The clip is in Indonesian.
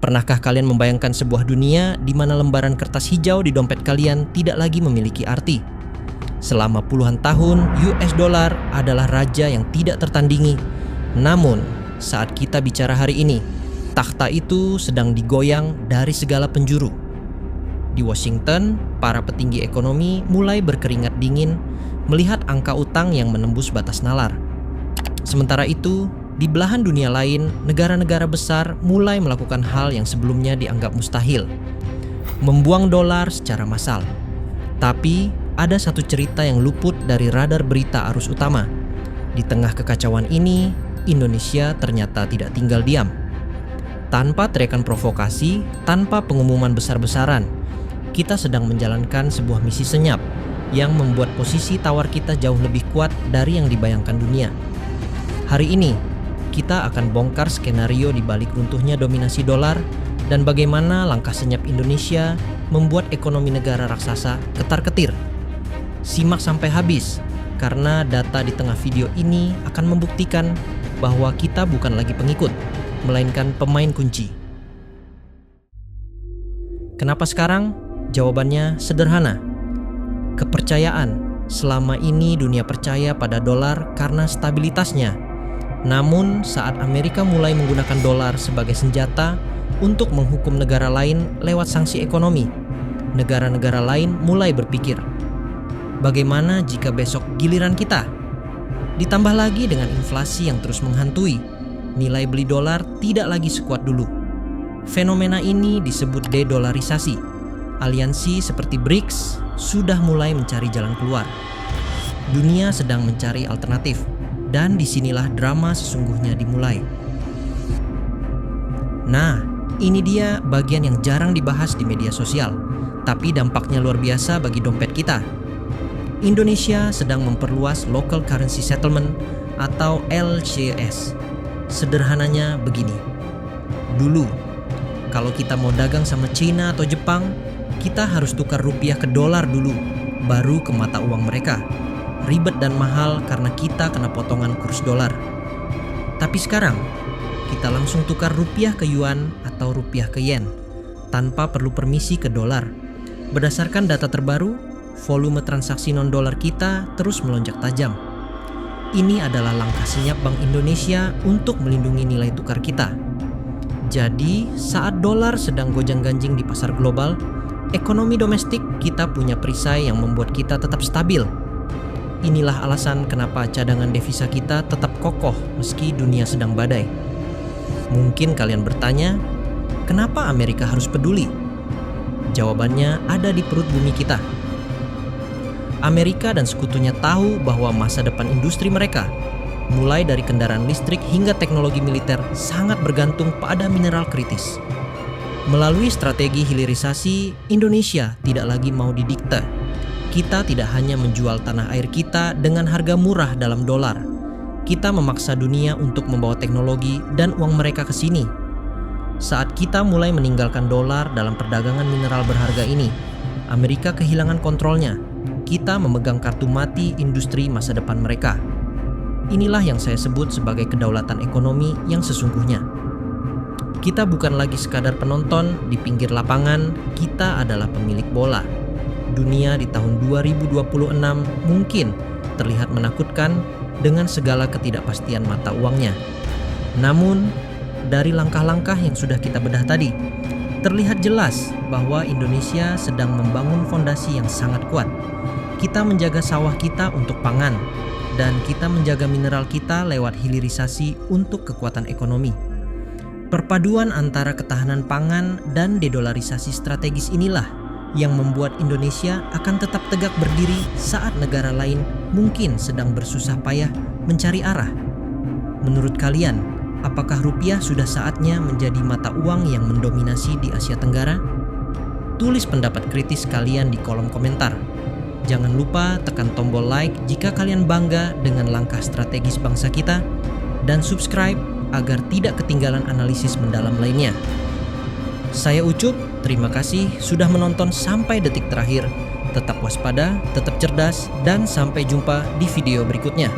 Pernahkah kalian membayangkan sebuah dunia di mana lembaran kertas hijau di dompet kalian tidak lagi memiliki arti? Selama puluhan tahun, US dollar adalah raja yang tidak tertandingi. Namun, saat kita bicara hari ini, takhta itu sedang digoyang dari segala penjuru. Di Washington, para petinggi ekonomi mulai berkeringat dingin melihat angka utang yang menembus batas nalar. Sementara itu, di belahan dunia lain, negara-negara besar mulai melakukan hal yang sebelumnya dianggap mustahil, membuang dolar secara massal. Tapi, ada satu cerita yang luput dari radar berita arus utama. Di tengah kekacauan ini, Indonesia ternyata tidak tinggal diam. Tanpa teriakan provokasi, tanpa pengumuman besar-besaran, kita sedang menjalankan sebuah misi senyap yang membuat posisi tawar kita jauh lebih kuat dari yang dibayangkan dunia. Hari ini, kita akan bongkar skenario di balik runtuhnya dominasi dolar dan bagaimana langkah senyap Indonesia membuat ekonomi negara raksasa ketar-ketir. Simak sampai habis, karena data di tengah video ini akan membuktikan bahwa kita bukan lagi pengikut, melainkan pemain kunci. Kenapa sekarang? Jawabannya sederhana. Kepercayaan. Selama ini dunia percaya pada dolar karena stabilitasnya. Namun, saat Amerika mulai menggunakan dolar sebagai senjata untuk menghukum negara lain lewat sanksi ekonomi, negara-negara lain mulai berpikir, bagaimana jika besok giliran kita? Ditambah lagi dengan inflasi yang terus menghantui, nilai beli dolar tidak lagi sekuat dulu. Fenomena ini disebut de-dolarisasi. Aliansi seperti BRICS sudah mulai mencari jalan keluar. Dunia sedang mencari alternatif. Dan disinilah drama sesungguhnya dimulai. Nah, ini dia bagian yang jarang dibahas di media sosial, tapi dampaknya luar biasa bagi dompet kita. Indonesia sedang memperluas Local Currency Settlement atau LCS. Sederhananya begini. Dulu, kalau kita mau dagang sama China atau Jepang, kita harus tukar rupiah ke dolar dulu, baru ke mata uang mereka. Ribet dan mahal karena kita kena potongan kurs dolar. Tapi sekarang, kita langsung tukar rupiah ke yuan atau rupiah ke yen, tanpa perlu permisi ke dolar. Berdasarkan data terbaru, volume transaksi non-dolar kita terus melonjak tajam. Ini adalah langkah senyap Bank Indonesia untuk melindungi nilai tukar kita. Jadi, saat dolar sedang gonjang-ganjing di pasar global, ekonomi domestik kita punya perisai yang membuat kita tetap stabil. Inilah alasan kenapa cadangan devisa kita tetap kokoh meski dunia sedang badai. Mungkin kalian bertanya, kenapa Amerika harus peduli? Jawabannya ada di perut bumi kita. Amerika dan sekutunya tahu bahwa masa depan industri mereka, mulai dari kendaraan listrik hingga teknologi militer, sangat bergantung pada mineral kritis. Melalui strategi hilirisasi, Indonesia tidak lagi mau didikte. Kita tidak hanya menjual tanah air kita dengan harga murah dalam dolar. Kita memaksa dunia untuk membawa teknologi dan uang mereka ke sini. Saat kita mulai meninggalkan dolar dalam perdagangan mineral berharga ini, Amerika kehilangan kontrolnya. Kita memegang kartu mati industri masa depan mereka. Inilah yang saya sebut sebagai kedaulatan ekonomi yang sesungguhnya. Kita bukan lagi sekadar penonton di pinggir lapangan, kita adalah pemilik bola. Dunia di tahun 2026 mungkin terlihat menakutkan dengan segala ketidakpastian mata uangnya. Namun, dari langkah-langkah yang sudah kita bedah tadi, terlihat jelas bahwa Indonesia sedang membangun fondasi yang sangat kuat. Kita menjaga sawah kita untuk pangan, dan kita menjaga mineral kita lewat hilirisasi untuk kekuatan ekonomi. Perpaduan antara ketahanan pangan dan dedolarisasi strategis inilah yang membuat Indonesia akan tetap tegak berdiri saat negara lain mungkin sedang bersusah payah mencari arah. Menurut kalian, apakah rupiah sudah saatnya menjadi mata uang yang mendominasi di Asia Tenggara? Tulis pendapat kritis kalian di kolom komentar. Jangan lupa tekan tombol like jika kalian bangga dengan langkah strategis bangsa kita, dan subscribe agar tidak ketinggalan analisis mendalam lainnya. Saya Ucup, terima kasih sudah menonton sampai detik terakhir. Tetap waspada, tetap cerdas, dan sampai jumpa di video berikutnya.